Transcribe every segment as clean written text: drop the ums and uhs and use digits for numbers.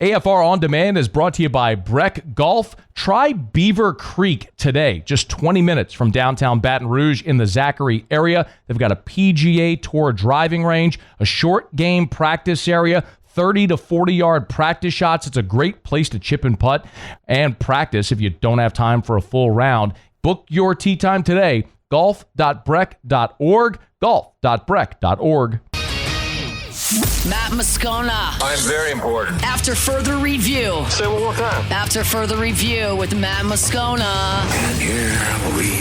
AFR On Demand is brought to you by Breck Golf. Try Beaver Creek today, just 20 minutes from downtown Baton Rouge in the Zachary area. They've got a PGA Tour driving range, a short game practice area, 30 to 40-yard practice shots. It's a great place to chip and putt and practice if you don't have time for a full round. Book your tee time today, golf.breck.org, golf.breck.org. Matt Moscona. I'm very important. After further review. Say it one more time. After further review with Matt Moscona. And here we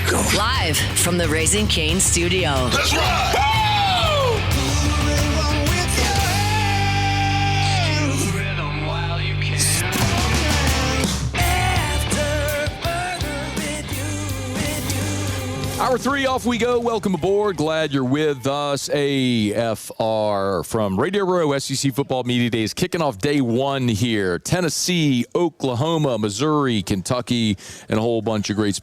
go. Live from the Raising Cane studio. Let's ride! Hour 3 off we go. Welcome aboard. Glad you're with us. AFR from Radio Row, SEC Football Media Days, kicking off day 1 here. Tennessee, Oklahoma, Missouri, Kentucky, and a whole bunch of great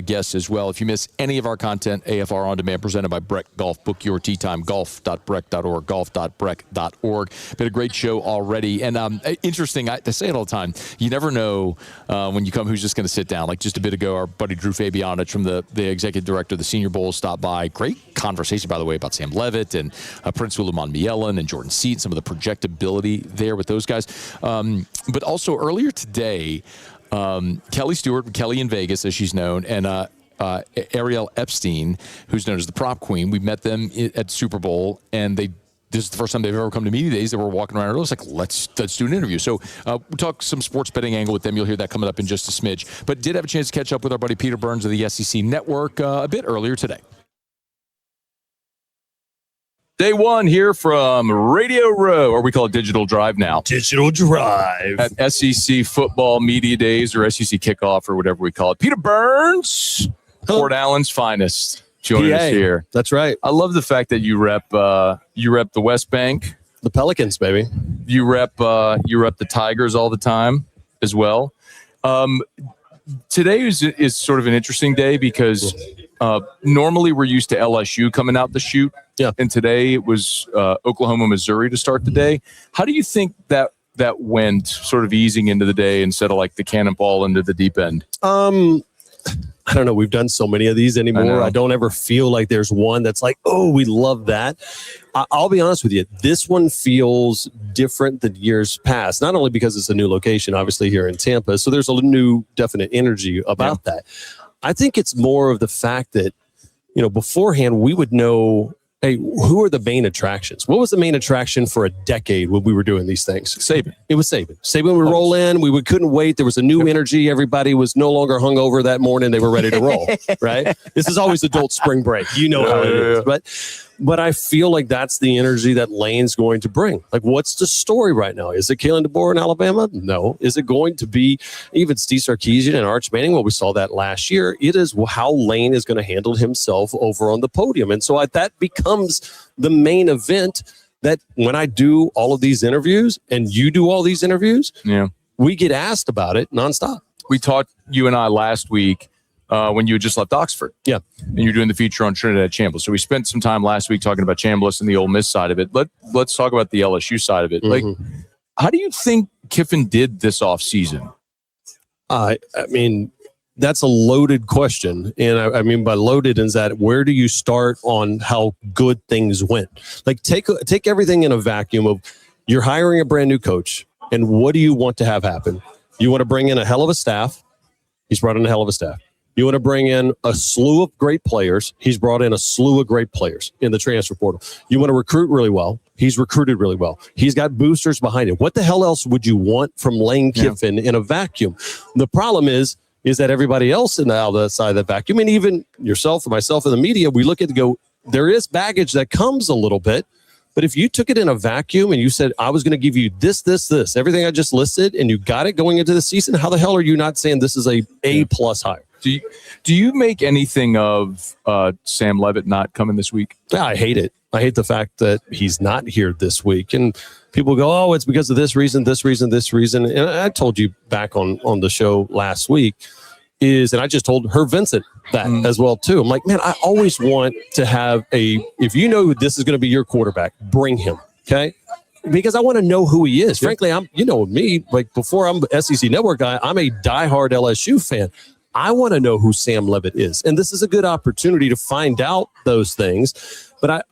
guests as well. If you miss any of our content, AFR On Demand, presented by Breck Golf. Book your tee time, golf.breck.org, golf.breck.org. Been a great show already. And interesting, I say it all the time, you never know when you come who's just going to sit down. Like just a bit ago, our buddy Drew Fabianich from the executive director of the Senior Bowl stopped by. Great conversation, by the way, about Sam Levitt and Prince Ulamon Mielen and Jordan Seat, some of the projectability there with those guys. But also earlier today, Kelly Stewart, Kelly in Vegas, as she's known, and Ariel Epstein, who's known as the prop queen, we met them at Super Bowl, and this is the first time they've ever come to media days. They were walking around early. It's like, let's do an interview. So we'll talk some sports betting angle with them. You'll hear that coming up in just a smidge. But did have a chance to catch up with our buddy Peter Burns of the SEC Network a bit earlier today. Day 1 here from Radio Row, or we call it Digital Drive now. Digital Drive. At SEC Football Media Days or SEC Kickoff or whatever we call it. Peter Burns, Port Allen's finest. Joining us here. That's right. I love the fact that you rep the West Bank, the Pelicans, baby. You rep the Tigers all the time as well. Today is sort of an interesting day because normally we're used to LSU coming out the chute, and today it was Oklahoma, Missouri to start the day. How do you think that went, sort of easing into the day instead of like the cannonball into the deep end? I don't know. We've done so many of these anymore. I don't ever feel like there's one that's like, oh, we love that. I'll be honest with you. This one feels different than years past, not only because it's a new location, obviously here in Tampa. So there's a new definite energy about that. I think it's more of the fact that, beforehand we would know, hey, who are the main attractions? What was the main attraction for a decade when we were doing these things? Saban. It was Saban. Saban would roll in. We couldn't wait. There was a new energy. Everybody was no longer hungover that morning. They were ready to roll, right? This is always adult spring break. You know how it is. But I feel like that's the energy that Lane's going to bring. Like, what's the story right now? Is it Kalen DeBoer in Alabama? No. Is it going to be even Steve Sarkisian and Arch Manning? Well, we saw that last year. It is how Lane is going to handle himself over on the podium. And so that becomes the main event that when I do all of these interviews and you do all these interviews, we get asked about it nonstop. We talked, you and I, last week, when you had just left Oxford. Yeah. And you're doing the feature on Trinidad Chambliss. So we spent some time last week talking about Chambliss and the Ole Miss side of it. Let's talk about the LSU side of it. Like, how do you think Kiffin did this offseason? I mean, that's a loaded question. And I mean by loaded is that where do you start on how good things went? Like take everything in a vacuum of you're hiring a brand new coach. And what do you want to have happen? You want to bring in a hell of a staff. He's brought in a hell of a staff. You want to bring in a slew of great players. He's brought in a slew of great players in the transfer portal. You want to recruit really well. He's recruited really well. He's got boosters behind him. What the hell else would you want from Lane Kiffin in a vacuum? The problem is that everybody else in the other side of that vacuum, and even yourself and myself in the media, we look at it and go, there is baggage that comes a little bit. But if you took it in a vacuum and you said, I was going to give you this, everything I just listed, and you got it going into the season, how the hell are you not saying this is a A+ hire? Do you make anything of Sam Levitt not coming this week? Yeah, I hate it. I hate the fact that he's not here this week. And people go, oh, it's because of this reason. And I told you back on the show last week and I just told her Vincent that as well too. I'm like, man, I always want to have if you know this is going to be your quarterback, bring him. Okay. because I want to know who he is. Frankly, I'm, me, like before I'm an SEC Network guy, I'm a diehard LSU fan. I want to know who Sam Leavitt is. And this is a good opportunity to find out those things. But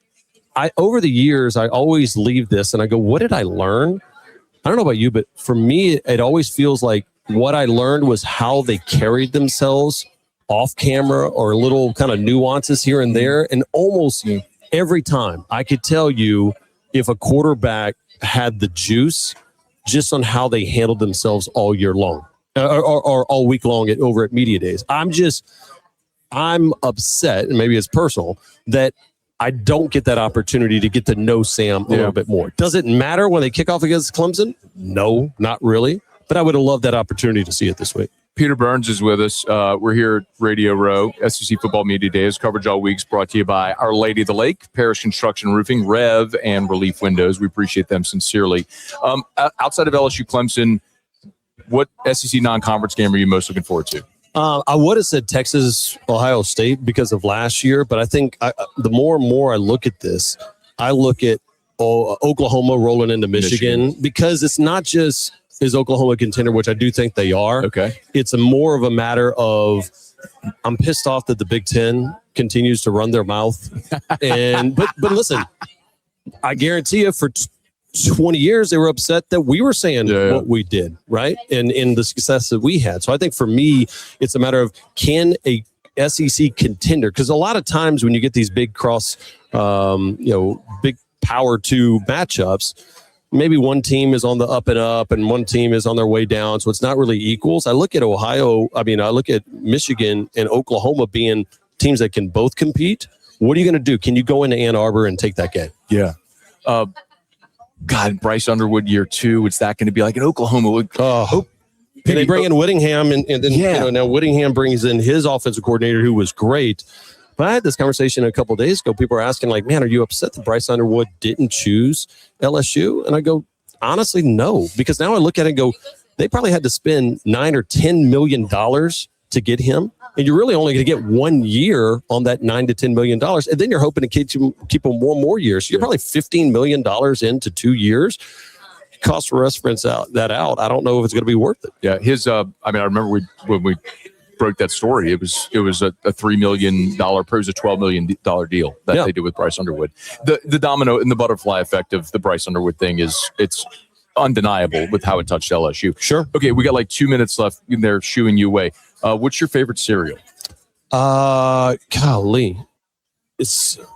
I over the years, I always leave this and I go, what did I learn? I don't know about you, but for me, it always feels like what I learned was how they carried themselves off camera or little kind of nuances here and there. And almost every time I could tell you if a quarterback had the juice just on how they handled themselves all year long or all week long over at media days. I'm upset, and maybe it's personal, that I don't get that opportunity to get to know Sam a little bit more. Does it matter when they kick off against Clemson? No, not really. But I would have loved that opportunity to see it this week. Peter Burns is with us. We're here at Radio Row, SEC Football Media Days. Coverage all weeks brought to you by Our Lady of the Lake, Parish Construction Roofing, Rev, and Relief Windows. We appreciate them sincerely. Outside of LSU Clemson, what SEC non-conference game are you most looking forward to? I would have said Texas, Ohio State because of last year, but I think the more and more I look at this, I look at Oklahoma rolling into Michigan because it's not just is Oklahoma a contender, which I do think they are. Okay. It's more of a matter of I'm pissed off that the Big Ten continues to run their mouth. But listen, I guarantee you for 20 years, they were upset that we were saying what we did, right? And in the success that we had. So I think for me, it's a matter of can a SEC contender, because a lot of times when you get these big big power two matchups, maybe one team is on the up and up and one team is on their way down. So it's not really equals. I look at I look at Michigan and Oklahoma being teams that can both compete. What are you going to do? Can you go into Ann Arbor and take that game? Yeah. God, Bryce Underwood year 2. What's that going to be like in Oklahoma? And they bring in Whittingham, and then now Whittingham brings in his offensive coordinator, who was great. But I had this conversation a couple of days ago. People were asking, like, man, are you upset that Bryce Underwood didn't choose LSU? And I go, honestly, no, because now I look at it and go, they probably had to spend $9 or $10 million to get him. And you're really only going to get 1 year on that $9 to $10 million. And then you're hoping to keep him one more year. So you're probably $15 million into 2 years. Cost reference that out. I don't know if it's going to be worth it. Yeah. I remember when we broke that story, it was a $3 million, it was a $12 million deal that they did with Bryce Underwood. The domino and the butterfly effect of the Bryce Underwood thing it's undeniable with how it touched LSU. Sure. Okay. We got like 2 minutes left. They're shooing you away. What's your favorite cereal? Golly.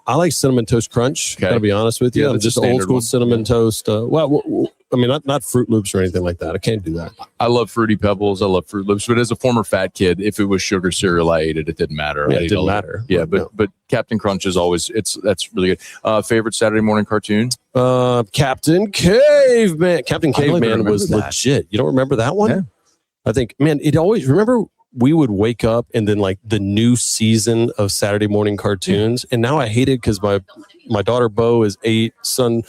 I like Cinnamon Toast Crunch. Okay. Gotta be honest with you. Yeah, just old school Cinnamon Toast. Not Fruit Loops or anything like that. I can't do that. I love Fruity Pebbles. I love Fruit Loops. But as a former fat kid, if it was sugar cereal, I ate it. It didn't matter. Yeah, it didn't matter. Yeah, but Captain Crunch is always that's really good. Favorite Saturday morning cartoon? Captain Caveman. Captain Caveman was legit. You don't remember that one? Yeah. I think, man, remember we would wake up and then like the new season of Saturday morning cartoons. And now I hate it because my daughter Bo is 8, son,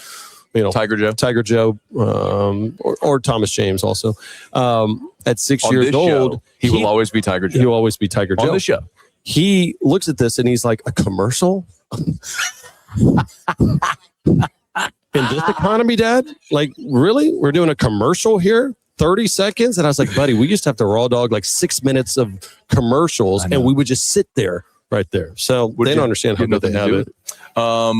Tiger Joe, or Thomas James also. At 6 years old, he will always be Tiger Joe. He will always be Tiger Joe. On the show. He looks at this and he's like, a commercial? In this economy, Dad? Like, really? We're doing a commercial here? 30 seconds? And I was like, buddy, we used to have to raw dog like 6 minutes of commercials and we would just sit there right there. So they don't understand how good they have it. By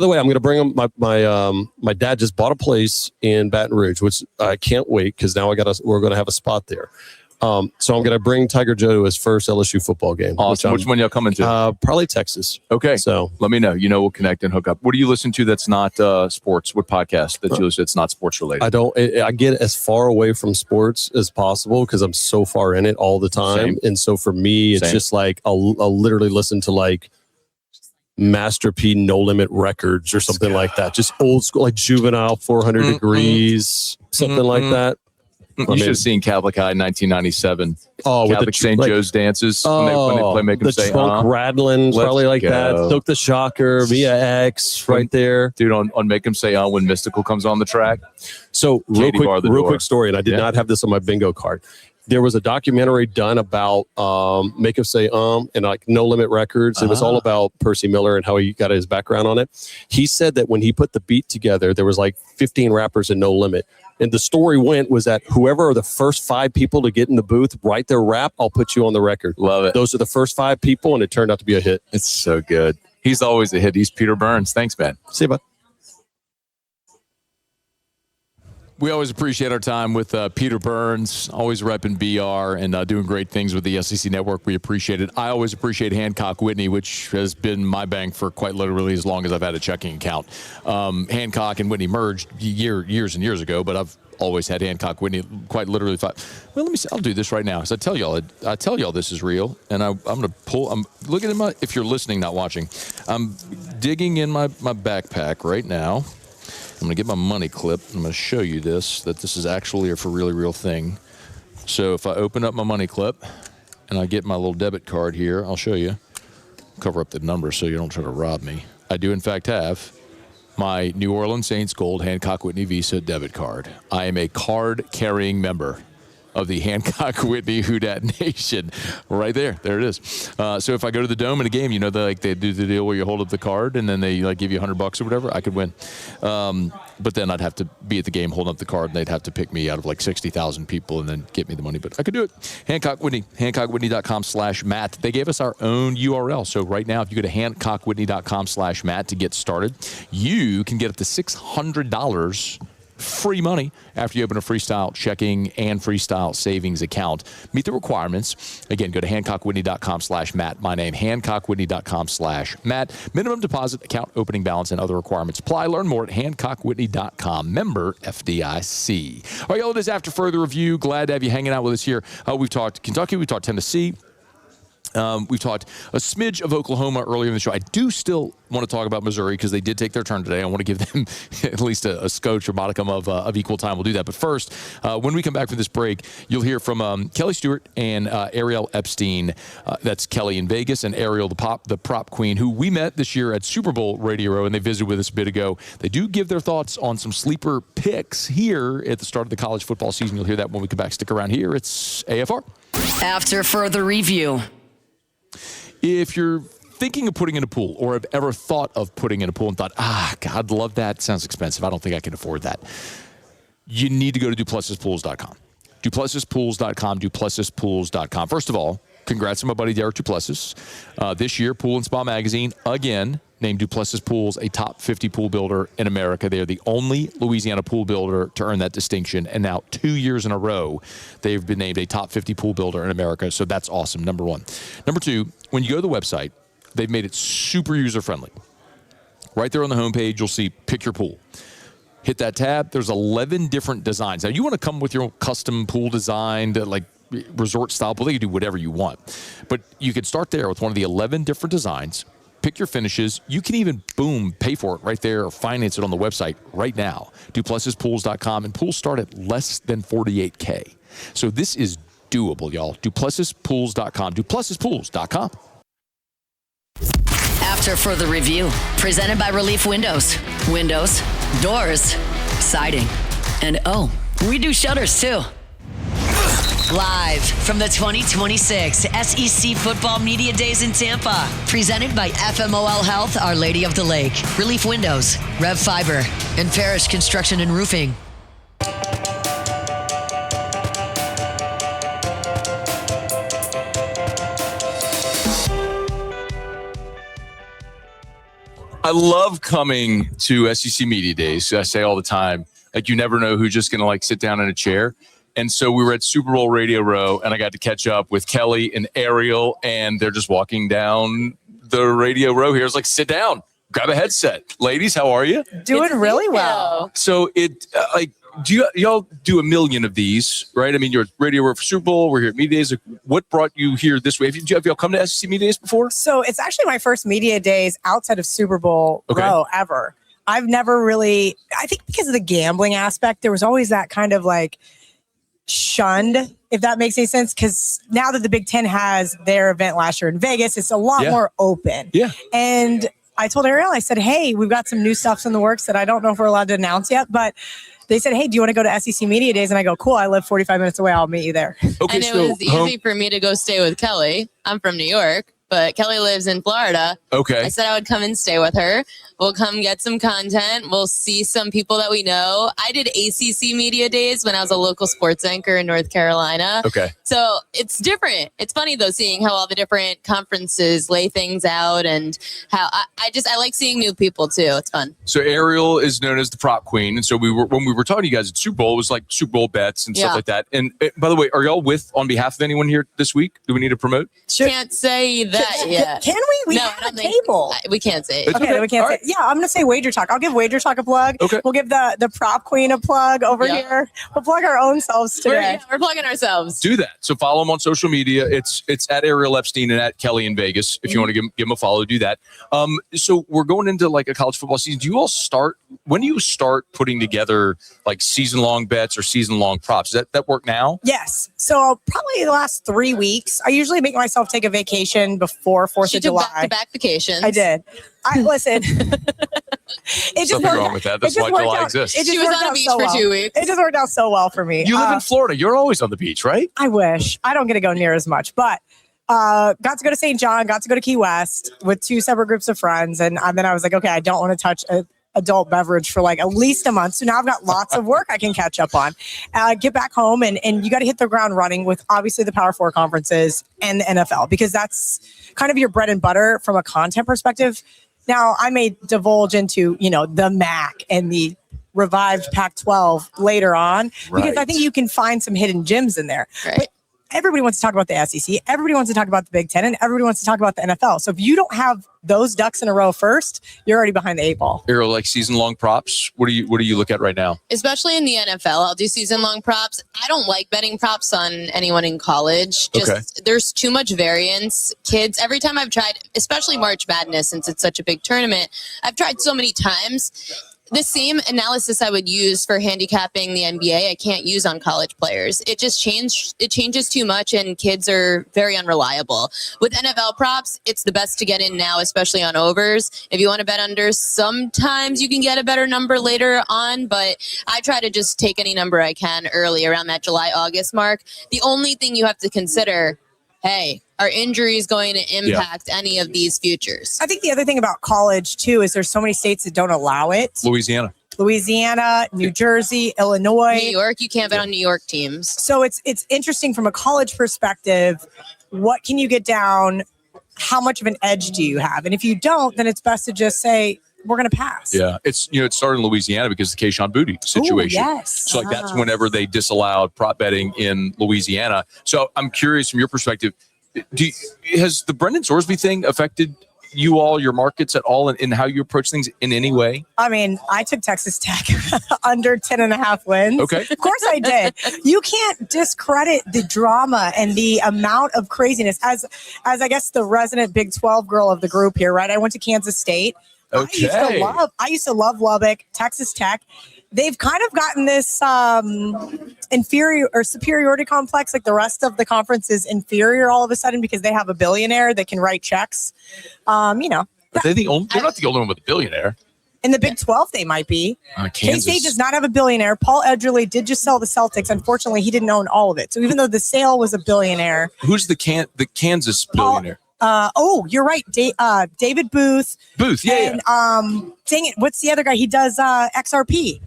the way, I'm going to bring them. My dad just bought a place in Baton Rouge, which I can't wait because now we're going to have a spot there. So I'm going to bring Tiger Joe to his first LSU football game. Awesome. Which one y'all coming to? Probably Texas. Okay. So let me know. We'll connect and hook up. What do you listen to that's not sports? What podcast that you listen to that's not sports related? I get as far away from sports as possible because I'm so far in it all the time. Same. And so for me, it's just like I'll literally listen to like Master P No Limit Records or something like that. Just old school, like Juvenile 400 Degrees, something like that. You should have seen Catholic High 1997. Oh, Catholic with the St. Joe's dances when they play Make Them the Say, trunk rattling, probably like that. Silk the Shocker, Via X, right there. Dude, on Make Them Say, when Mystical comes on the track. So real quick story, and I did not have this on my bingo card. there was a documentary done about Make Us Say and like No Limit Records. It was all about Percy Miller and how he got his background on it. He said that when he put the beat together, there was like 15 rappers in No Limit. And the story was that whoever are the first 5 people to get in the booth, write their rap, I'll put you on the record. Love it. Those are the first 5 people, and it turned out to be a hit. It's so good. He's always a hit. He's Peter Burns. Thanks, man. See you, bud. We always appreciate our time with Peter Burns, always repping BR and doing great things with the SEC Network. We appreciate it. I always appreciate Hancock Whitney, which has been my bank for quite literally as long as I've had a checking account. Hancock and Whitney merged years and years ago, but I've always had Hancock Whitney quite literally. Well, let me see. I'll do this right now. So I tell y'all this is real, and I'm going to pull. I'm looking at my. If you're listening, not watching, I'm digging in my backpack right now. I'm going to get my money clip. I'm going to show you that this is actually a for really real thing. So if I open up my money clip and I get my little debit card here, I'll show you. Cover up the number so you don't try to rob me. I do, in fact, have my New Orleans Saints Gold Hancock Whitney Visa debit card. I am a card-carrying member of the Hancock Whitney Houdat Nation. Right there. There it is. So if I go to the Dome in a game, they do the deal where you hold up the card and then they give you $100 or whatever, I could win. But then I'd have to be at the game holding up the card and they'd have to pick me out of 60,000 people and then get me the money. But I could do it. Hancock Whitney, HancockWhitney.com/Matt. They gave us our own URL. So right now, if you go to HancockWhitney.com/Matt to get started, you can get up to $600 free money after you open a freestyle checking and freestyle savings account. Meet the requirements. Again, go to HancockWhitney.com/Matt. My name, HancockWhitney.com/Matt. Minimum deposit, account opening balance, and other requirements apply. Learn more at HancockWhitney.com. Member FDIC. All right, y'all, it is After Further Review. Glad to have you hanging out with us here. We've talked Kentucky. We've talked Tennessee. We've talked a smidge of Oklahoma earlier in the show. I do still want to talk about Missouri because they did take their turn today. I want to give them at least a scotch or modicum of equal time. We'll do that. But first, when we come back from this break, you'll hear from Kelly Stewart and Ariel Epstein. That's Kelly in Vegas and Ariel, the prop queen, who we met this year at Super Bowl Radio Row, and they visited with us a bit ago. They do give their thoughts on some sleeper picks here at the start of the college football season. You'll hear that when we come back. Stick around here. It's AFR. After Further Review. If you're thinking of putting in a pool or have ever thought of putting in a pool and thought, God, love that. Sounds expensive. I don't think I can afford that. You need to go to DuplessisPools.com. DuplessisPools.com, DuplessisPools.com. First of all, congrats to my buddy Derek Duplessis. This year, Pool and Spa Magazine, again, named Duplessis Pools a top 50 pool builder in America. They are the only Louisiana pool builder to earn that distinction. And now 2 years in a row, they've been named a top 50 pool builder in America. So that's awesome, number one. Number two, when you go to the website, they've made it super user-friendly. Right there on the homepage, you'll see Pick Your Pool. Hit that tab. There's 11 different designs. Now, you want to come with your own custom pool design, resort style pool. They can do whatever you want. But you could start there with one of the 11 different designs. Pick your finishes. You can even, pay for it right there or finance it on the website right now. DuplessisPools.com. And pools start at less than $48K. So this is doable, y'all. DuplessisPools.com. DuplessisPools.com. After Further Review, presented by Relief Windows. Windows, doors, siding, and we do shutters too. Live from the 2026 SEC Football Media Days in Tampa. Presented by FMOL Health, Our Lady of the Lake, Relief Windows, Rev Fiber, and Parish Construction and Roofing. I love coming to SEC Media Days. I say all the time, you never know who's just going to sit down in a chair. And so we were at Super Bowl Radio Row, and I got to catch up with Kelly and Ariel, and they're just walking down the radio row here. It's sit down, grab a headset. Ladies, how are you? Doing really well. So y'all do a million of these, right? I mean, you're at Radio Row for Super Bowl. We're here at Media Days. What brought you here this way? Have y'all come to SEC Media Days before? So it's actually my first Media Days outside of Super Bowl row ever. I've never really, I think because of the gambling aspect, there was always that kind of shunned, if that makes any sense, because now that the Big Ten has their event last year in Vegas, it's a lot more open. Yeah. And I told Ariel, I said, hey, we've got some new stuff in the works that I don't know if we're allowed to announce yet, but they said, hey, do you want to go to SEC Media Days? And I go, cool, I live 45 minutes away. I'll meet you there. Okay, And it was easy for me to go stay with Kelly. I'm from New York, but Kelly lives in Florida. Okay. I said I would come and stay with her. We'll come get some content. We'll see some people that we know. I did ACC Media Days when I was a local sports anchor in North Carolina. Okay. So it's different. It's funny, though, seeing how all the different conferences lay things out and how I like seeing new people, too. It's fun. So Ariel is known as the prop queen. And so when we were talking to you guys at Super Bowl, it was like Super Bowl bets and stuff like that. And by the way, are y'all on behalf of anyone here this week? Do we need to promote? Can't say that yet. Can we? We have a table. We can't say it. Okay, we can't say it. Yeah, I'm going to say Wager Talk. I'll give Wager Talk a plug. Okay. We'll give the prop queen a plug over here. We'll plug our own selves today. We're plugging ourselves. Do that. So follow them on social media. It's at Ariel Epstein and at Kelly in Vegas. If you want to give them a follow, do that. So we're going into like a college football season. When do you start putting together like season-long bets or season-long props? Does that work now? Yes. So probably the last 3 weeks. I usually make myself take a vacation before 4th of July. Back-to-back vacations. I did. Listen. Nothing wrong with that. That's why July exists. She was on the beach for 2 weeks. It just worked out so well for me. You live in Florida. You're always on the beach, right? I wish. I don't get to go near as much, but got to go to St. John, got to go to Key West with 2 separate groups of friends. And then I was like, okay, I don't want to touch adult beverage for like at least a month. So now I've got lots of work I can catch up on. Get back home and you got to hit the ground running with obviously the Power 4 conferences and the NFL, because that's kind of your bread and butter from a content perspective. Now I may divulge into, the MAC and the revived Pac-12 later on, because I think you can find some hidden gems in there. Right. But everybody wants to talk about the SEC. Everybody wants to talk about the Big Ten, and everybody wants to talk about the NFL. So if you don't have those ducks in a row first, you're already behind the 8 ball. Ariel, like season-long props, what do you look at right now? Especially in the NFL, I'll do season-long props. I don't like betting props on anyone in college. There's too much variance. Kids, every time I've tried, especially March Madness, since it's such a big tournament, I've tried so many times. The same analysis I would use for handicapping the NBA, I can't use on college players. It changes too much, and kids are very unreliable. With NFL props, it's the best to get in now, especially on overs. If you want to bet unders, sometimes you can get a better number later on, but I try to just take any number I can early around that July-August mark. The only thing you have to consider, hey, are injuries going to impact any of these futures? I think the other thing about college, too, is there's so many states that don't allow it. Louisiana, New Jersey, Illinois. New York, you can't bet on New York teams. So it's interesting from a college perspective. What can you get down? How much of an edge do you have? And if you don't, then it's best to just say, we're going to pass. Yeah, it started in Louisiana because of the Keyshawn Boutte situation. Ooh, yes. So that's whenever they disallowed prop betting in Louisiana. So I'm curious from your perspective, has the Brendan Sorsby thing affected you all, your markets at all, in how you approach things in any way? I mean, I took Texas Tech under 10.5 wins. Okay. Of course I did. You can't discredit the drama and the amount of craziness. As I guess the resident Big 12 girl of the group here, right? I went to Kansas State. Okay. I used to love Lubbock, Texas Tech. They've kind of gotten this inferior or superiority complex, like the rest of the conference is inferior all of a sudden because they have a billionaire that can write checks. But they're not the only one with a billionaire. In the Big 12, they might be. Kansas. K-State does not have a billionaire. Paul Edgerly did just sell the Celtics. Unfortunately, he didn't own all of it. So even though the sale was a billionaire. Who's the Kansas billionaire? You're right. David Booth. Yeah. And dang it, what's the other guy? He does XRP.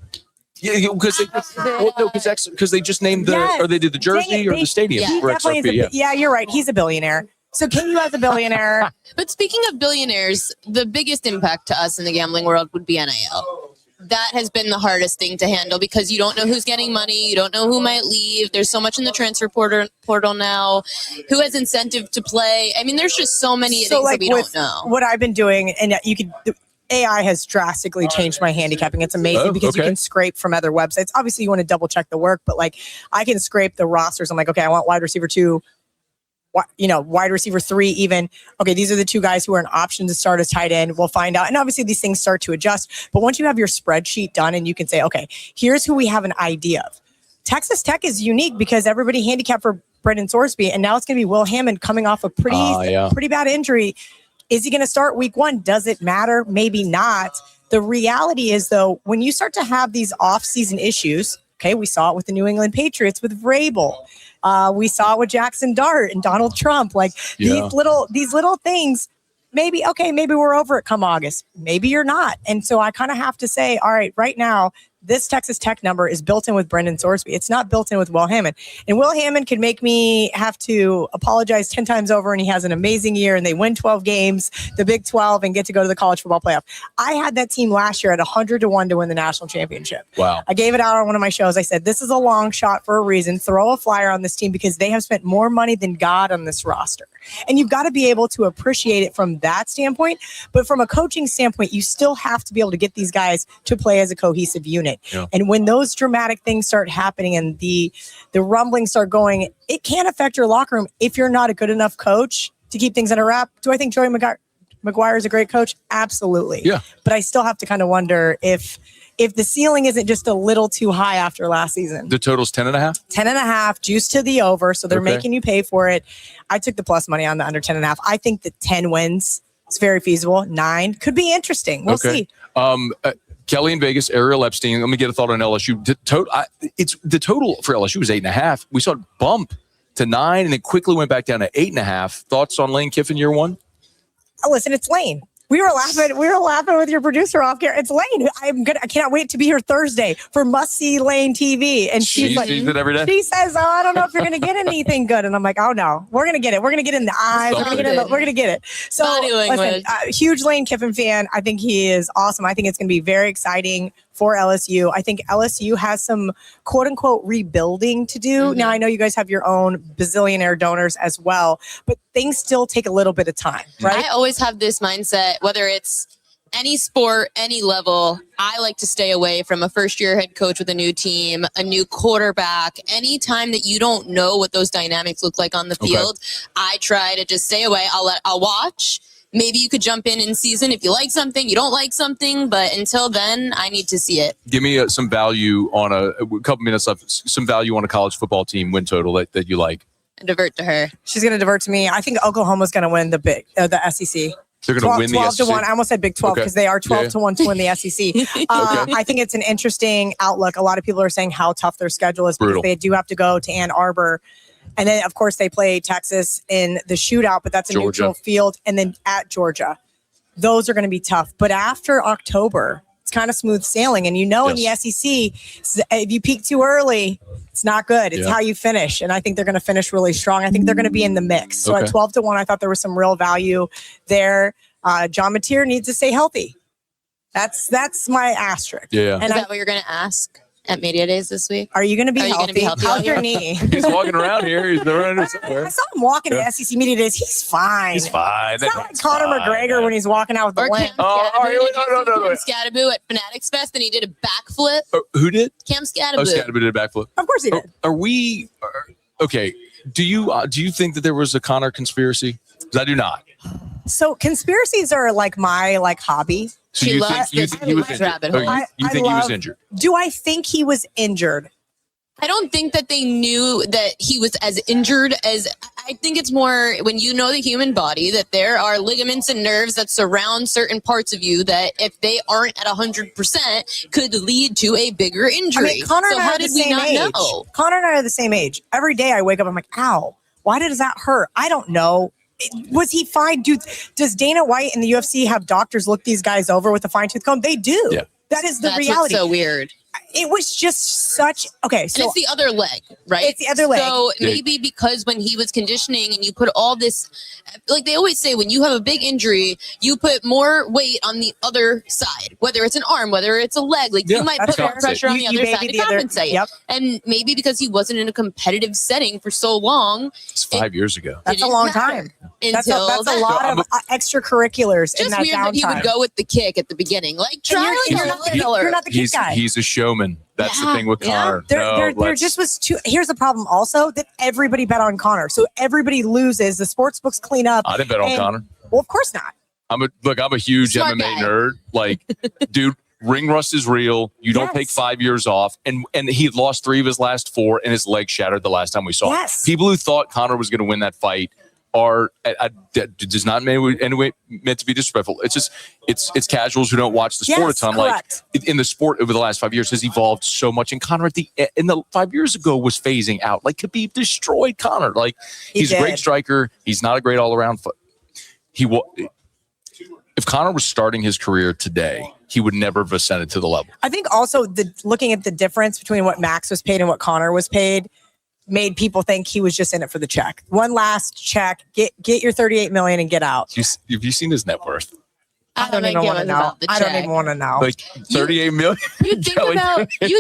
Yeah, because they just named or they did the jersey or the stadium for XRP. Yeah, you're right. He's a billionaire. So KU as a billionaire. But speaking of billionaires, the biggest impact to us in the gambling world would be NIL. That has been the hardest thing to handle because you don't know who's getting money. You don't know who might leave. There's so much in the transfer portal now. Who has incentive to play? I mean, there's just so many things that we don't know. What I've been doing, and AI has drastically changed my handicapping. It's amazing because you can scrape from other websites. Obviously, you want to double check the work, but like I can scrape the rosters. I'm like, okay, I want wide receiver 2, wide receiver 3 even. Okay, these are the 2 guys who are an option to start as tight end. We'll find out. And obviously, these things start to adjust. But once you have your spreadsheet done and you can say, okay, here's who we have an idea of. Texas Tech is unique because everybody handicapped for Brendan Sorsby, and now it's going to be Will Hammond coming off a pretty bad injury. Is he going to start week 1? Does it matter? Maybe not. The reality is, though, when you start to have these off-season issues, okay, we saw it with the New England Patriots with Vrabel. We saw it with Jackson Dart and Donald Trump. Like these little things, maybe we're over it come August. Maybe you're not. And so I kind of have to say, all right, right now, this Texas Tech number is built in with Brendan Sorsby. It's not built in with Will Hammond. And Will Hammond could make me have to apologize 10 times over, and he has an amazing year, and they win 12 games, the Big 12, and get to go to the college football playoff. I had that team last year at 100-1 to win the national championship. Wow. I gave it out on one of my shows. I said, this is a long shot for a reason. Throw a flyer on this team because they have spent more money than God on this roster. And you've got to be able to appreciate it from that standpoint. But from a coaching standpoint, you still have to be able to get these guys to play as a cohesive unit. Yeah. And when those dramatic things start happening and the rumblings start going, it can affect your locker room if you're not a good enough coach to keep things under wrap. Do I think Joey McGuire is a great coach? Absolutely. Yeah. But I still have to kind of wonder if the ceiling isn't just a little too high after last season. The total's 10.5? 10.5, juice to the over. So they're making you pay for it. I took the plus money on the under 10.5. I think the 10 wins is very feasible. 9 could be interesting. We'll see. Kelly in Vegas, Ariel Epstein. Let me get a thought on LSU. The total for LSU was 8.5. We saw it bump to 9 and then quickly went back down to 8.5. Thoughts on Lane Kiffin year 1? Oh, listen, it's Lane. We were laughing with your producer off here. It's Lane. I cannot wait to be here Thursday for Must See Lane TV. And she's like, sees it every day. She says, "Oh, I don't know if you're going to get anything good." And I'm like, "Oh no, we're going to get it. We're going to get it in the eyes. We're going to get it." So, listen, huge Lane Kiffin fan. I think he is awesome. I think it's going to be very exciting for LSU. I think LSU has some quote unquote rebuilding to do. Now, I know you guys have your own bazillionaire donors as well, but things still take a little bit of time, right? I always have this mindset, whether it's any sport, any level, I like to stay away from a first-year head coach with a new team, a new quarterback. Anytime that you don't know what those dynamics look like on the field, I try to just stay away. I'll watch. Maybe you could jump in season if you like something, you don't like something, but until then, I need to see it. Give me some value on a couple minutes left, some value on a college football team win total that you like. Divert to her. She's going to divert to me. I think Oklahoma's going to win the SEC. They're going to win the SEC. 12-1. I almost said Big 12 because they are 12-1 to win the SEC. I think it's an interesting outlook. A lot of people are saying how tough their schedule is because they do have to go to Ann Arbor. And then, of course, they play Texas in the shootout, but that's a neutral field. And then at Georgia, those are going to be tough. But after October, it's kind of smooth sailing. And in the SEC, if you peak too early, it's not good. It's how you finish. And I think they're going to finish really strong. I think they're going to be in the mix. So at 12-1, I thought there was some real value there. John Mateer needs to stay healthy. That's my asterisk. Yeah. And is that what you're going to ask at Media Days this week? Are you going to be healthy? How's your knee? He's walking around here. He's running somewhere. I saw him walking to SEC Media Days. He's fine. He's fine. It's not like Conor McGregor when he's walking out with the limp. Cam Scadaboo at Fanatics Fest, and he did a backflip. Who did? Cam Scadaboo. Oh, Scadaboo did a backflip. Of course he did. Are we okay? Do you think that there was a Conor conspiracy? Because I do not. So conspiracies are like my hobby. So you think he was injured? You think he was injured? Do I think he was injured? I don't think that they knew that he was as injured as. I think it's more when you know the human body that there are ligaments and nerves that surround certain parts of you that if they aren't at 100% could lead to a bigger injury. I mean, Connor and I are the same age. Connor and I are the same age. Every day I wake up, I'm like, ow, why does that hurt? I don't know. Was he fine? Dude, does Dana White and the UFC have doctors look these guys over with a fine-tooth comb? They do. Yeah. That is the reality. That's so weird. It was just such okay. So and it's the other leg, right? It's the other leg. So maybe because when he was conditioning and you put all this, like they always say, when you have a big injury, you put more weight on the other side, whether it's an arm, whether it's a leg. Like you might put more pressure on the other side to compensate. And maybe because he wasn't in a competitive setting for so long. It's 5 years ago. That's a long time. That's a lot of extracurriculars in that weird downtime. That he would go with the kick at the beginning. Like, you're not the kick guy. He's a showman. That's the thing with Connor. There just was two. Here's the problem also that everybody bet on Connor. So everybody loses. The sports books clean up. I didn't bet on Connor. Well, of course not. I'm a huge Smart MMA guy. nerd. Like, dude, ring rust is real. You don't take 5 years off. And he lost 3 of his last 4 and his leg shattered the last time we saw him. People who thought Connor was going to win that fight are that does not anyway meant to be disrespectful. It's just it's casuals who don't watch the sport a ton. Correct. Like in the sport over the last 5 years has evolved so much. And Conor in the 5 years ago was phasing out. Like Khabib destroyed Conor. Like he's a great striker. He's not a great all around. If Conor was starting his career today, he would never have ascended to the level. I think also looking at the difference between what Max was paid and what Conor was paid made people think he was just in it for the check. One last check, get your $38 million and get out. Have you seen his net worth? I don't even want to know. I don't even want to know. Like $38 million. You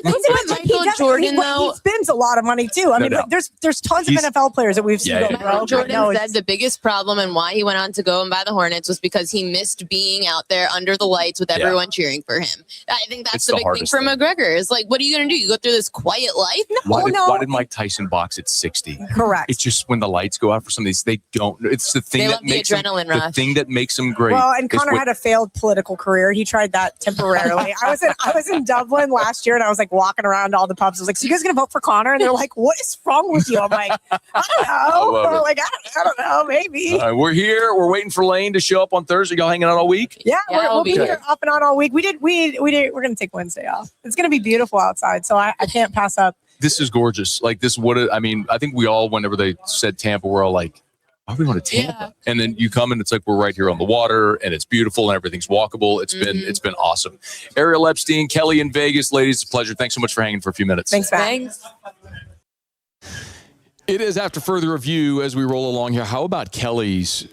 think about Michael Jordan though. He spends a lot of money too. I mean, No. there's tons of NFL players that we've seen go Michael broke. Jordan said the biggest problem and why he went on to go and buy the Hornets was because he missed being out there under the lights with everyone cheering for him. I think that's the big thing for McGregor. Is like, what are you going to do? You go through this quiet life? Why did Mike Tyson box at 60? Correct. It's just when the lights go out for some of these, they don't. It's the thing that makes them, the thing that makes them great. Well, and Conor had a failed political career. He tried that temporarily. I was in Dublin last year and I was like walking around all the pubs. I was like, so you guys gonna vote for Conor? And they're like, what is wrong with you? I'm like, I don't know. I don't know, maybe. We're here. We're waiting for Lane to show up on Thursday. Y'all hanging out all week? Yeah, we'll be here off and on all week. We're gonna take Wednesday off. It's gonna be beautiful outside, so I can't pass up. This is gorgeous. Like this I think we all, whenever they said Tampa, we're all like, are we going to Tampa? Yeah. And then you come and it's like we're right here on the water and it's beautiful and everything's walkable. It's been awesome. Ariel Epstein, Kelly in Vegas, ladies, it's a pleasure. Thanks so much for hanging for a few minutes. Thanks, man. It is after further review as we roll along here. How about Kelly's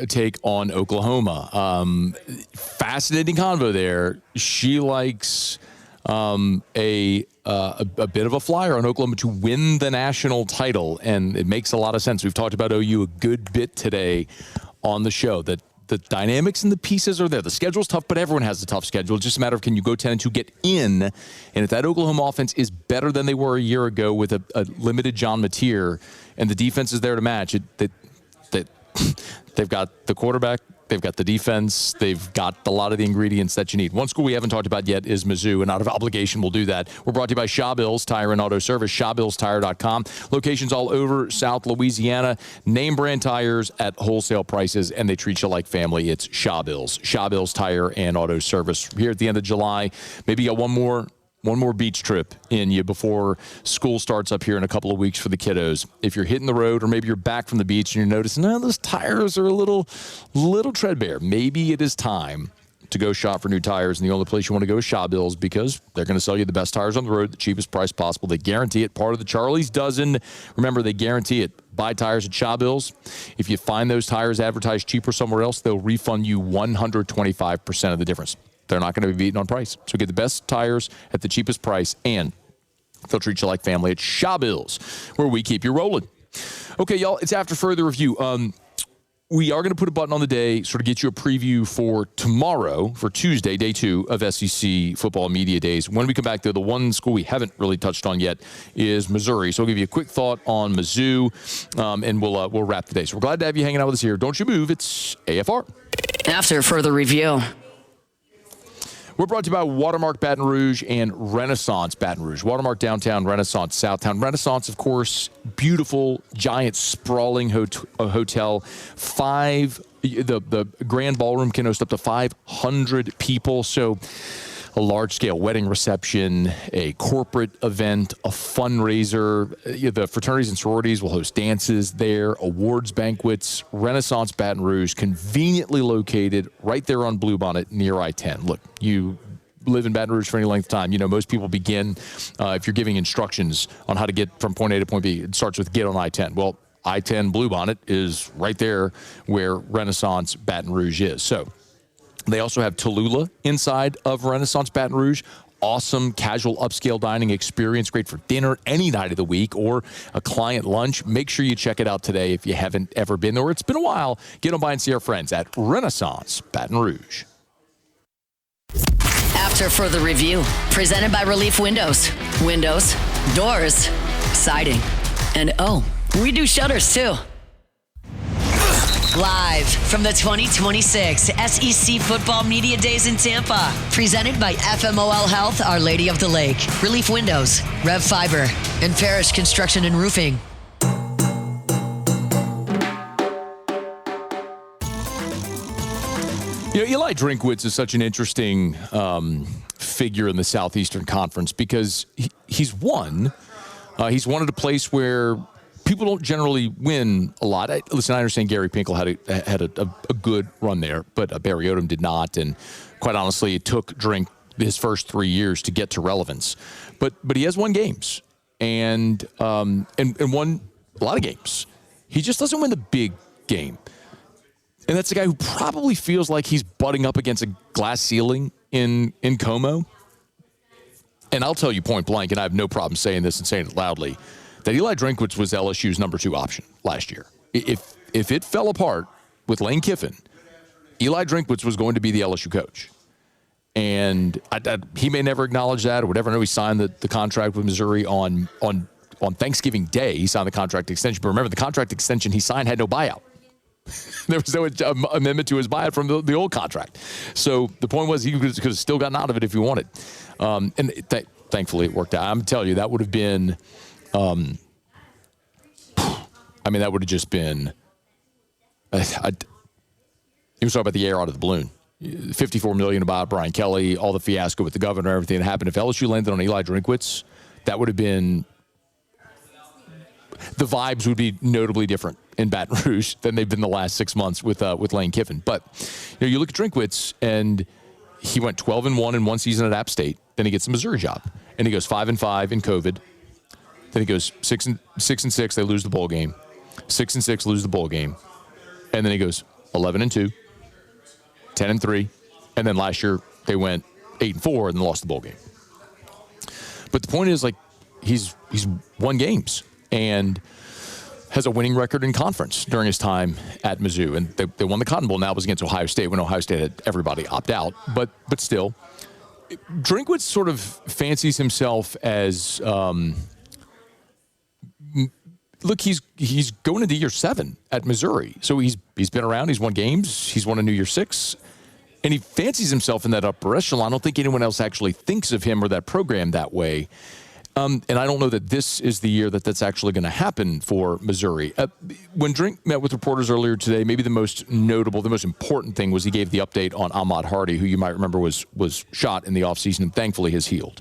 take on Oklahoma? Fascinating convo there. She likes a bit of a flyer on Oklahoma to win the national title, and it makes a lot of sense. We've talked about OU a good bit today on the show, that the dynamics and the pieces are there. The schedule's tough, but everyone has a tough schedule. It's just a matter of, can you go 10-2, get in? And if that Oklahoma offense is better than they were a year ago with a limited John Mateer, and the defense is there to match it, they've got the quarterback, they've got the defense, they've got a lot of the ingredients that you need. One school we haven't talked about yet is Mizzou, and out of obligation, we'll do that. We're brought to you by Shaw Bills Tire and Auto Service, ShawBillsTire.com. Locations all over South Louisiana. Name brand tires at wholesale prices, and they treat you like family. It's Shaw Bills. Shaw Bills Tire and Auto Service. Here at the end of July, maybe you got one more beach trip in you before school starts up here in a couple of weeks for the kiddos. If you're hitting the road, or maybe you're back from the beach and you're noticing, those tires are a little treadbare. Maybe it is time to go shop for new tires, and the only place you want to go is Shaw Bills, because they're going to sell you the best tires on the road, the cheapest price possible. They guarantee it. Part of the Charlie's Dozen. Remember, they guarantee it. Buy tires at Shaw Bills. If you find those tires advertised cheaper somewhere else, they'll refund you 125% of the difference. They're not going to be beaten on price. So get the best tires at the cheapest price, and they'll treat you like family at Shaw Bills, where we keep you rolling. Okay, y'all, it's after further review. We are going to put a button on the day, sort of get you a preview for tomorrow, for Tuesday, day 2 of SEC Football Media Days. When we come back, though, the one school we haven't really touched on yet is Missouri. So I'll give you a quick thought on Mizzou, and we'll wrap the day. So we're glad to have you hanging out with us here. Don't you move. It's AFR. After further review. We're brought to you by Watermark Baton Rouge and Renaissance Baton Rouge. Watermark downtown, Renaissance southtown. Renaissance, of course, beautiful, giant, sprawling hotel. The grand ballroom can host up to 500 people. So a large-scale wedding reception, a corporate event, a fundraiser. The fraternities and sororities will host dances there, awards banquets. Renaissance Baton Rouge, conveniently located right there on Bluebonnet near I-10. Look, you live in Baton Rouge for any length of time, most people begin, if you're giving instructions on how to get from point A to point B, it starts with get on I-10. Well, I-10 Bluebonnet is right there where Renaissance Baton Rouge is. So they also have Tallulah inside of Renaissance Baton Rouge. Awesome casual upscale dining experience, great for dinner any night of the week or a client lunch. Make sure you check it out today if you haven't ever been there, or it's been a while. Get on by and see our friends at Renaissance Baton Rouge. After further review, presented by Relief Windows. Windows, doors, siding, and we do shutters too. Live from the 2026 SEC Football Media Days in Tampa. Presented by FMOL Health, Our Lady of the Lake, Relief Windows, Rev Fiber, and Farish Construction and Roofing. Eli Drinkwitz is such an interesting figure in the Southeastern Conference because he's won. He's won at a place where people don't generally win a lot. I understand Gary Pinkel had a good run there, but Barry Odom did not. And quite honestly, it took Drink his first 3 years to get to relevance. But he has won games and won a lot of games. He just doesn't win the big game. And that's a guy who probably feels like he's butting up against a glass ceiling in Como. And I'll tell you point blank, and I have no problem saying this and saying it loudly, that Eli Drinkwitz was LSU's number 2 option last year. If it fell apart with Lane Kiffin, Eli Drinkwitz was going to be the LSU coach. And he may never acknowledge that or whatever. I know he signed the contract with Missouri on Thanksgiving Day. He signed the contract extension. But remember, the contract extension he signed had no buyout. There was no amendment to his buyout from the old contract. So the point was he could have still gotten out of it if he wanted. Thankfully, it worked out. I'm telling you, that would have been that would have just been he was talking about the air out of the balloon. $54 million about Brian Kelly, all the fiasco with the governor, everything that happened. If LSU landed on Eli Drinkwitz, that would have been the vibes would be notably different in Baton Rouge than they've been the last 6 months with Lane Kiffin. But you look at Drinkwitz, and he went 12-1 in one season at App State. Then he gets the Missouri job, and he goes 5-5 in COVID. Then he goes 6-6. They lose the bowl game. 6-6, lose the bowl game, and then he goes 11-2, 10-3, and then last year they went 8-4 and lost the bowl game. But the point is, like, he's won games and has a winning record in conference during his time at Mizzou. And they won the Cotton Bowl. Now it was against Ohio State when Ohio State had everybody opt out. But still, Drinkwitz sort of fancies himself as, look, he's going into year 7 at Missouri. So he's been around. He's won games. He's won a New Year 6. And he fancies himself in that upper echelon. I don't think anyone else actually thinks of him or that program that way. And I don't know that this is the year that's actually going to happen for Missouri. When Drink met with reporters earlier today, maybe the most notable, the most important thing was he gave the update on Ahmad Hardy, who you might remember was shot in the offseason and thankfully has healed.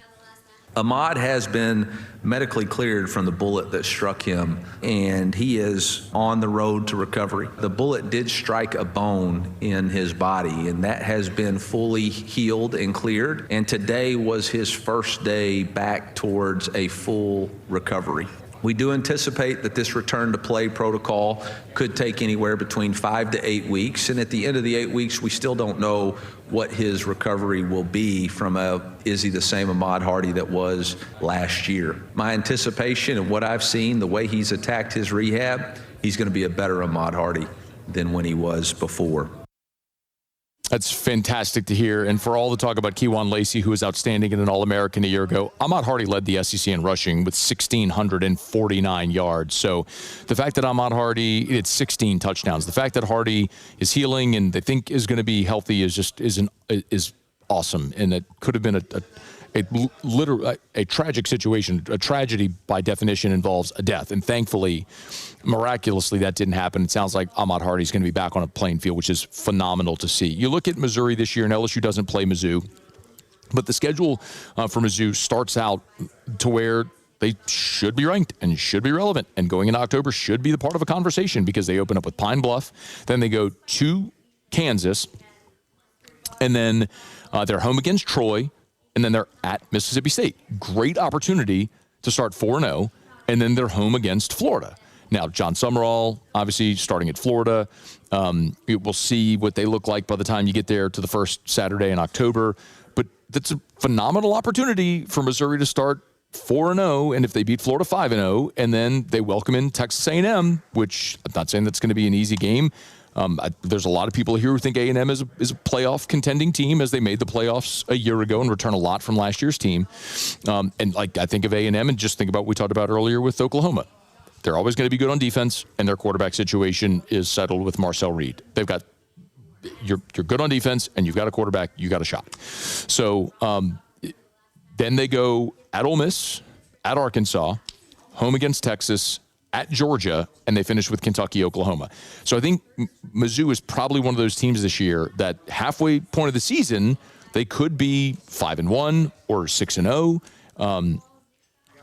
Ahmad has been medically cleared from the bullet that struck him, and he is on the road to recovery. The bullet did strike a bone in his body, and that has been fully healed and cleared. And today was his first day back towards a full recovery. We do anticipate that this return to play protocol could take anywhere between 5 to 8 weeks. And at the end of the 8 weeks, we still don't know what his recovery will be from is he the same Ahmad Hardy that was last year? My anticipation and what I've seen, the way he's attacked his rehab, he's going to be a better Ahmad Hardy than when he was before. That's fantastic to hear. And for all the talk about Kejuan Lacey, who was outstanding and an All-American a year ago, Ahmad Hardy led the SEC in rushing with 1,649 yards. So the fact that Ahmad Hardy, it's 16 touchdowns. The fact that Hardy is healing and they think is going to be healthy is awesome. And it could have been a tragic situation. A tragedy, by definition, involves a death. And thankfully, miraculously, that didn't happen. It sounds like Ahmad Hardy's going to be back on a playing field, which is phenomenal to see. You look at Missouri this year, and LSU doesn't play Mizzou. But the schedule for Mizzou starts out to where they should be ranked and should be relevant. And going into October should be the part of a conversation because they open up with Pine Bluff. Then they go to Kansas. And then they're home against Troy. And then they're at Mississippi State. Great opportunity to start 4-0, and then they're home against Florida. Now, John Summerall, obviously starting at Florida. We'll see what they look like by the time you get there to the first Saturday in October. But that's a phenomenal opportunity for Missouri to start 4-0, and if they beat Florida 5-0, and then they welcome in Texas A&M, which I'm not saying that's going to be an easy game. There's a lot of people here who think A&M is a playoff contending team as they made the playoffs a year ago and return a lot from last year's team. And I think of A&M and just think about what we talked about earlier with Oklahoma. They're always going to be good on defense, and their quarterback situation is settled with Marcel Reed. They've got you're good on defense, and you've got a quarterback, you got a shot. So then they go at Ole Miss, at Arkansas, home against Texas, at Georgia, and they finished with Kentucky, Oklahoma. So I think Mizzou is probably one of those teams this year that halfway point of the season, they could be 5-1 or 6-0. Or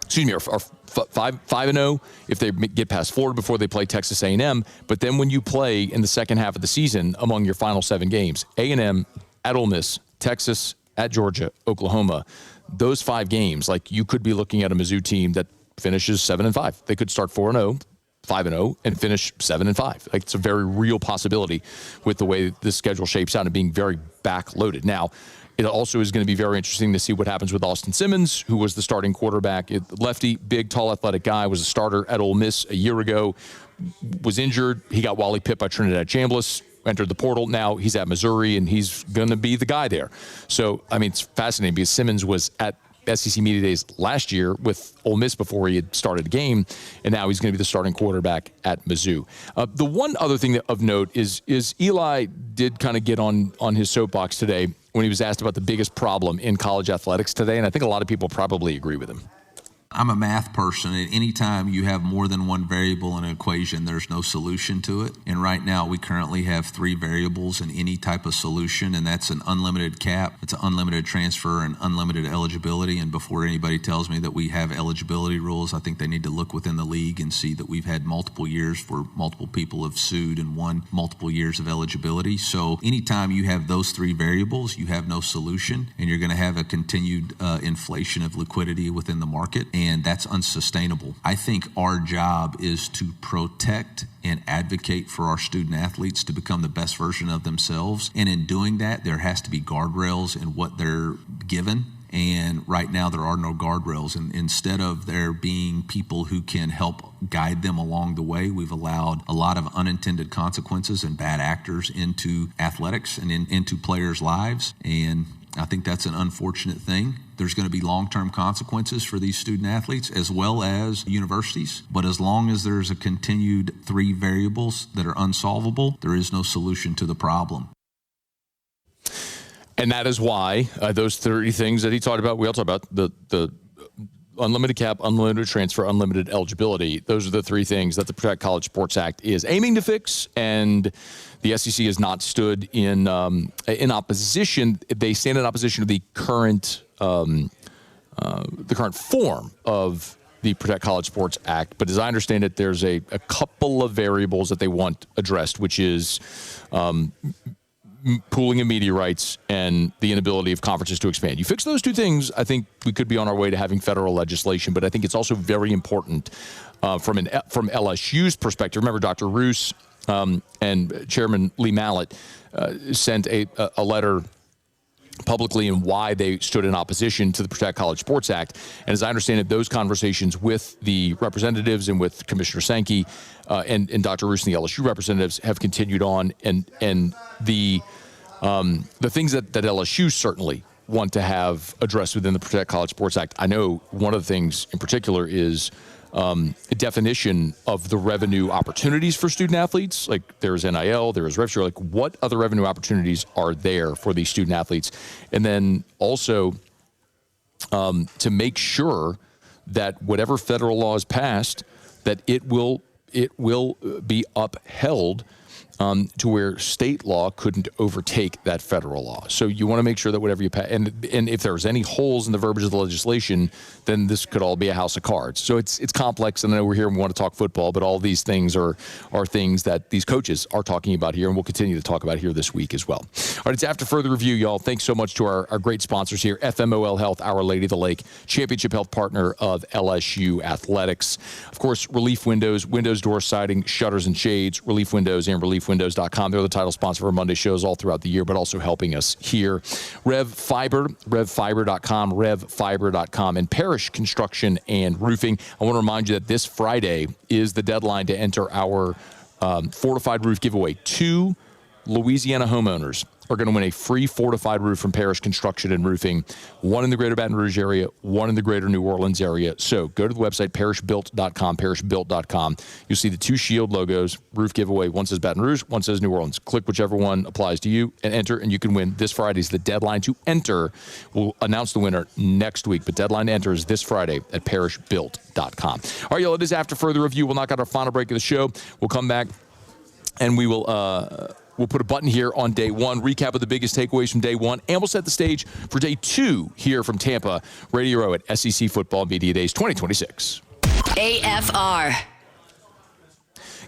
5-0 if they get past Florida before they play Texas A&M. But then when you play in the second half of the season among your final 7 games, A&M at Ole Miss, Texas at Georgia, Oklahoma, those 5 games, like you could be looking at a Mizzou team that finishes 7-5. They could start 4-0, 5-0, and finish 7-5. Like, it's a very real possibility with the way the schedule shapes out and being very backloaded. Now, it also is going to be very interesting to see what happens with Austin Simmons, who was the starting quarterback. Lefty, big, tall, athletic guy, was a starter at Ole Miss a year ago, was injured. He got Wally pipped by Trinidad Chambliss, entered the portal. Now he's at Missouri, and he's going to be the guy there. So, I mean, it's fascinating because Simmons was at SEC Media Days last year with Ole Miss before he had started a game, and now he's going to be the starting quarterback at Mizzou. The one other thing of note is Eli did kind of get on his soapbox today when he was asked about the biggest problem in college athletics today, and I think a lot of people probably agree with him. I'm a math person, and anytime you have more than one variable in an equation, there's no solution to it. And right now, we currently have 3 variables in any type of solution, and that's an unlimited cap, it's an unlimited transfer, and unlimited eligibility. And before anybody tells me that we have eligibility rules, I think they need to look within the league and see that we've had multiple years where multiple people have sued and won multiple years of eligibility. So anytime you have those 3 variables, you have no solution, and you're going to have a continued inflation of liquidity within the market. And that's unsustainable. I think our job is to protect and advocate for our student athletes to become the best version of themselves. And in doing that, there has to be guardrails in what they're given. And right now, there are no guardrails. And instead of there being people who can help guide them along the way, we've allowed a lot of unintended consequences and bad actors into athletics and into players' lives. And I think that's an unfortunate thing. There's going to be long-term consequences for these student athletes as well as universities. But as long as there's a continued 3 variables that are unsolvable, there is no solution to the problem. And that is why those 30 things that he talked about, we all talked about the unlimited cap, unlimited transfer, unlimited eligibility. Those are the 3 things that the Protect College Sports Act is aiming to fix, and the SEC has not stood in opposition. They stand in opposition to the current form of the Protect College Sports Act. But as I understand it, there's a couple of variables that they want addressed, which is pooling of media rights and the inability of conferences to expand. You fix those 2 things, I think we could be on our way to having federal legislation. But I think it's also very important from LSU's perspective. Remember, Dr. Roos and Chairman Lee Mallett sent a letter publicly in why they stood in opposition to the Protect College Sports Act. And as I understand it, those conversations with the representatives and with Commissioner Sankey and Dr. Roos and the LSU representatives have continued on. And the things that LSU certainly want to have addressed within the Protect College Sports Act, I know one of the things in particular is a definition of the revenue opportunities for student athletes. Like, there's NIL, there is rev share. Like, what other revenue opportunities are there for these student athletes? And then also to make sure that whatever federal law is passed, that it will be upheld to where state law couldn't overtake that federal law. So you want to make sure that whatever you pass, and if there's any holes in the verbiage of the legislation, then this could all be a house of cards. So it's complex, and I know we're here and we want to talk football, but all these things are things that these coaches are talking about here, and we'll continue to talk about here this week as well. All right, it's After Further Review, y'all. Thanks so much to our great sponsors here, FMOL Health, Our Lady of the Lake, championship health partner of LSU Athletics. Of course, Relief Windows, windows, door siding, shutters, and shades, Relief Windows and ReliefWindows.com. They're the title sponsor of our Monday shows all throughout the year, but also helping us here. Rev Fiber, RevFiber.com, RevFiber.com, and Parish Construction and Roofing. I want to remind you that this Friday is the deadline to enter our fortified roof giveaway. 2 Louisiana homeowners are going to win a free fortified roof from Parrish Construction and Roofing, one in the greater Baton Rouge area, one in the greater New Orleans area. So go to the website, parrishbuilt.com, parrishbuilt.com. You'll see the two shield logos, roof giveaway. One says Baton Rouge, one says New Orleans. Click whichever one applies to you and enter, and you can win. This Friday is the deadline to enter. We'll announce the winner next week, but deadline to enter is this Friday at parrishbuilt.com. All right, y'all, it is after further review. We'll knock out our final break of the show. We'll come back, and we will we'll put a button here on day one, recap of the biggest takeaways from day one, and we'll set the stage for day two here from Tampa, Radio Row at SEC Football Media Days 2026. AFR.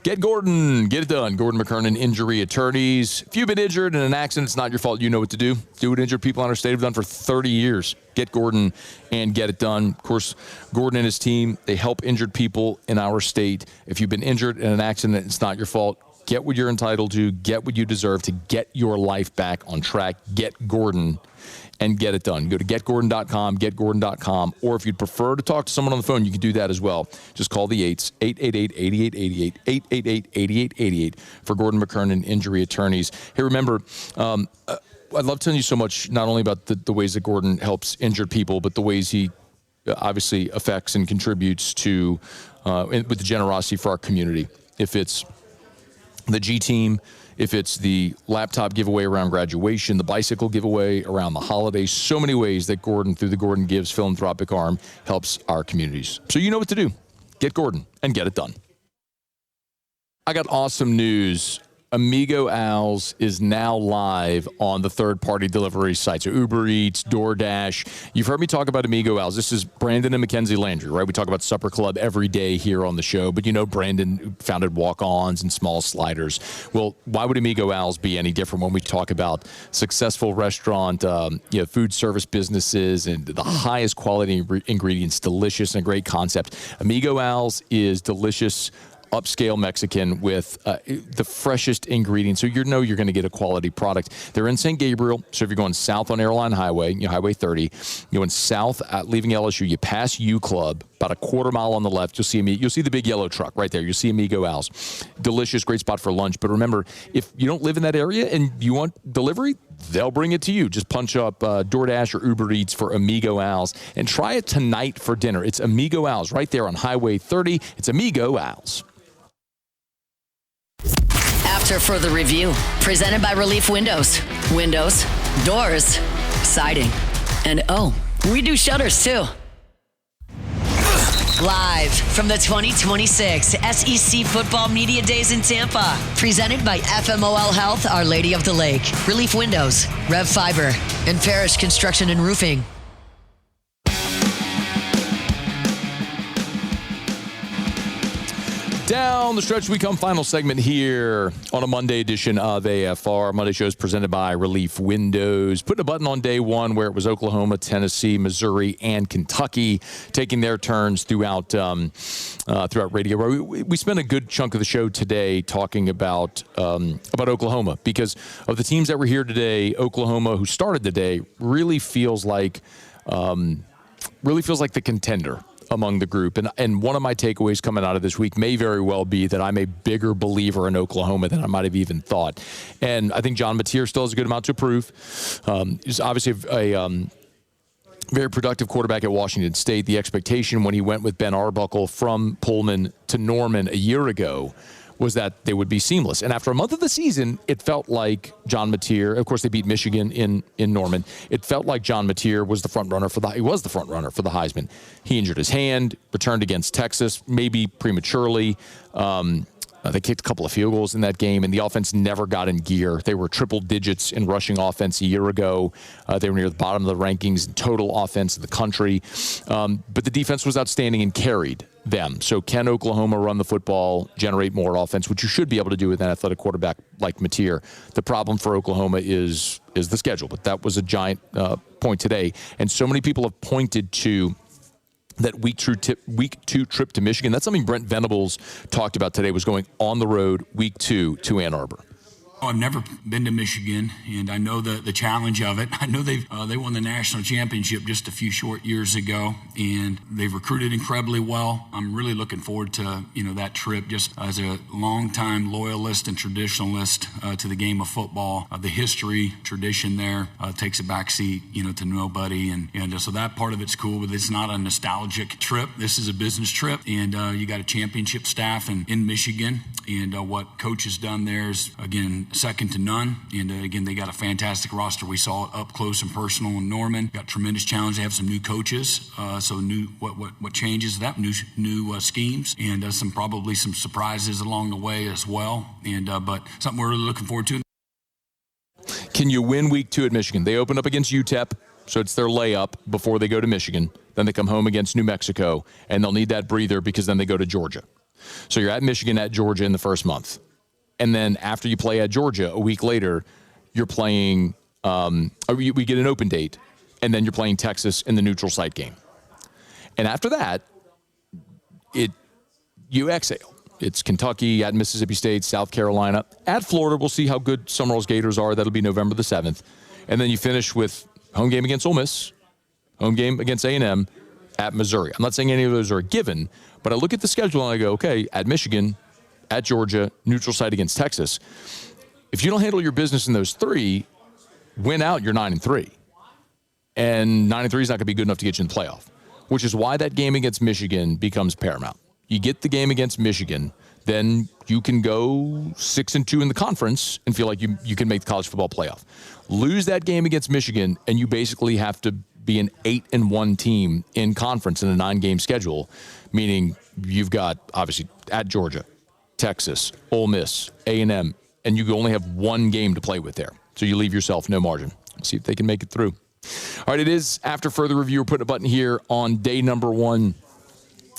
Get Gordon. Get it done. Gordon McKernan, Injury Attorneys. If you've been injured in an accident, it's not your fault. You know what to do. Do what injured people in our state have done for 30 years. Get Gordon and get it done. Of course, Gordon and his team, they help injured people in our state. If you've been injured in an accident, it's not your fault. Get what you're entitled to. Get what you deserve to get your life back on track. Get Gordon and get it done. Go to getgordon.com, getgordon.com, or if you'd prefer to talk to someone on the phone, you can do that as well. Just call the 888-8888, 888-8888 for Gordon McKernan Injury Attorneys. Hey, remember, I love telling you so much, not only about the ways that Gordon helps injured people, but the ways he obviously affects and contributes to, with the generosity for our community. If it's the G team, if it's the laptop giveaway around graduation, the bicycle giveaway around the holidays, so many ways that Gordon, through the Gordon Gives philanthropic arm, helps our communities. So you know what to do. Get Gordon and get it done. I got awesome news. Amigo Owls is now live on the third-party delivery site. So Uber Eats, DoorDash. You've heard me talk about Amigo Owls. This is Brandon and Mackenzie Landry, right? We talk about Supper Club every day here on the show. But you know Brandon founded Walk-Ons and Small Sliders. Well, why would Amigo Owls be any different when we talk about successful restaurant, food service businesses and the highest quality ingredients, delicious and a great concept? Amigo Owls is delicious, upscale Mexican with the freshest ingredients, so you know you're going to get a quality product. They're in St. Gabriel, so if you're going south on Airline Highway, Highway 30, you're going south leaving LSU, you pass U Club, about a quarter mile on the left, you'll see the big yellow truck right there. You'll see Amigo Owls. Delicious, great spot for lunch. But remember, if you don't live in that area and you want delivery, they'll bring it to you. Just punch up DoorDash or Uber Eats for Amigo Owls and try it tonight for dinner. It's Amigo Owls right there on Highway 30. It's Amigo Owls. After further review, presented by Relief Windows. Windows, doors, siding, and we do shutters too. Live from the 2026 SEC Football Media Days in Tampa. Presented by FMOL Health, Our Lady of the Lake, Relief Windows, Rev Fiber, and Parrish Construction and Roofing. Down the stretch we come, final segment here on a Monday edition of AFR. Monday show is presented by Relief Windows. Putting a button on day one where it was Oklahoma, Tennessee, Missouri, and Kentucky taking their turns throughout Radio Row. We spent a good chunk of the show today talking about Oklahoma because of the teams that were here today. Oklahoma, who started the day, really feels like the contender among the group. And one of my takeaways coming out of this week may very well be that I'm a bigger believer in Oklahoma than I might have even thought. And I think John Mateer still has a good amount to prove. He's obviously a very productive quarterback at Washington State. The expectation when he went with Ben Arbuckle from Pullman to Norman a year ago was that they would be seamless. And after a month of the season, it felt like John Mateer, of course they beat Michigan in Norman, it felt like John Mateer was the front runner for the Heisman. He injured his hand, returned against Texas, maybe prematurely. They kicked a couple of field goals in that game, and the offense never got in gear. They were triple digits in rushing offense a year ago. They were near the bottom of the rankings in total offense in the country. But the defense was outstanding and carried them. So can Oklahoma run the football, generate more offense, which you should be able to do with an athletic quarterback like Mateer? The problem for Oklahoma is the schedule, but that was a giant point today. And so many people have pointed to that week two trip to Michigan. That's something Brent Venables talked about today, was going on the road week 2 to Ann Arbor. I've never been to Michigan, and I know the challenge of it. I know they won the national championship just a few short years ago, and they've recruited incredibly well. I'm really looking forward to that trip. Just as a longtime loyalist and traditionalist to the game of football, the history, tradition there takes a backseat, to nobody, and so that part of it's cool. But it's not a nostalgic trip. This is a business trip, and you got a championship staff in Michigan, and what Coach has done there is again second to none. And again, they got a fantastic roster. We saw it up close and personal in Norman. Got tremendous challenge. They have some new coaches, so new what changes that new schemes, and probably some surprises along the way as well. And but something we're really looking forward to. Can you win week 2 at Michigan? They open up against UTEP, so it's their layup before they go to Michigan. Then they come home against New Mexico, and they'll need that breather because then they go to Georgia. So you're at Michigan, at Georgia in the first month. And then after you play at Georgia, a week later, you're playing, we get an open date, and then you're playing Texas in the neutral site game. And after that, you exhale. It's Kentucky, at Mississippi State, South Carolina. At Florida, we'll see how good Summerall's Gators are. That'll be November the 7th. And then you finish with home game against Ole Miss, home game against A&M, at Missouri. I'm not saying any of those are a given, but I look at the schedule and I go, okay, at Michigan, at Georgia, neutral site against Texas. If you don't handle your business in those 3, win out, you're 9-3. And 9-3 is not going to be good enough to get you in the playoff, which is why that game against Michigan becomes paramount. You get the game against Michigan, then you can go 6-2 in the conference and feel like you can make the college football playoff. Lose that game against Michigan, and you basically have to be an 8-1 team in conference in a 9-game schedule, meaning you've got, obviously, at Georgia, Texas, Ole Miss, A&M, and you only have 1 game to play with there. So you leave yourself no margin. See if they can make it through. All right, it is after further review. We're putting a button here on day number 1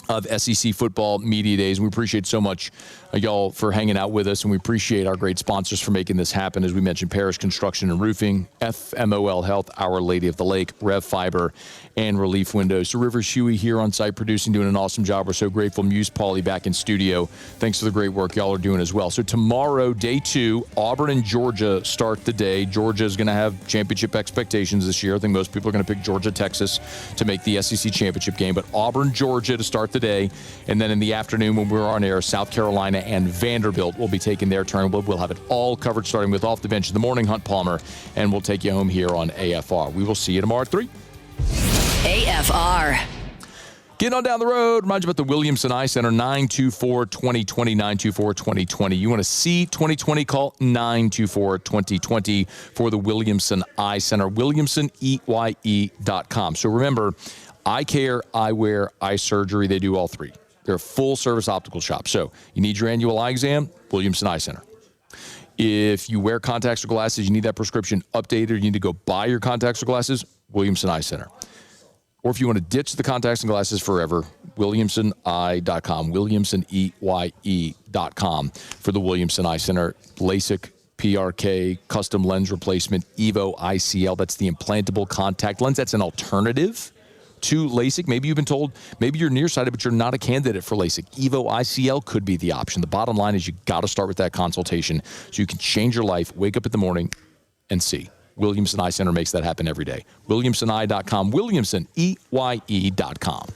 of SEC Football Media Days. And we appreciate so much y'all for hanging out with us, and we appreciate our great sponsors for making this happen. As we mentioned, Parish Construction and Roofing, FMOL Health, Our Lady of the Lake, Rev Fiber, and Relief Windows. So Rivers Huey here on site producing, doing an awesome job. We're so grateful. Muse Pauly back in studio. Thanks for the great work y'all are doing as well. So tomorrow, day 2, Auburn and Georgia start the day. Georgia is going to have championship expectations this year. I think most people are going to pick Georgia, Texas to make the SEC championship game. But Auburn, Georgia to start the day. And then in the afternoon when we're on air, South Carolina and Vanderbilt will be taking their turn. We'll have it all covered, starting with Off the Bench in the morning, Hunt Palmer, and we'll take you home here on AFR. We will see you tomorrow at 3. AFR. Getting on down the road, remind you about the Williamson Eye Center, 924-2020, 924-2020. You want to see 2020, call 924-2020 for the Williamson Eye Center, WilliamsonEye.com. So remember, eye care, eyewear, eye surgery, they do all 3. They're a full-service optical shop. So you need your annual eye exam, Williamson Eye Center. If you wear contacts or glasses, you need that prescription updated, you need to go buy your contacts or glasses, Williamson Eye Center. Or if you want to ditch the contacts and glasses forever, WilliamsonEye.com, WilliamsonEye.com for the Williamson Eye Center. LASIK, PRK, custom lens replacement, EVO ICL. That's the implantable contact lens. That's an alternative to LASIK. Maybe you've been told, maybe you're nearsighted, but you're not a candidate for LASIK. EVO ICL could be the option. The bottom line is you got to start with that consultation so you can change your life, wake up in the morning, and see. Williamson Eye Center makes that happen every day. WilliamsonEye.com, WilliamsonEye.com.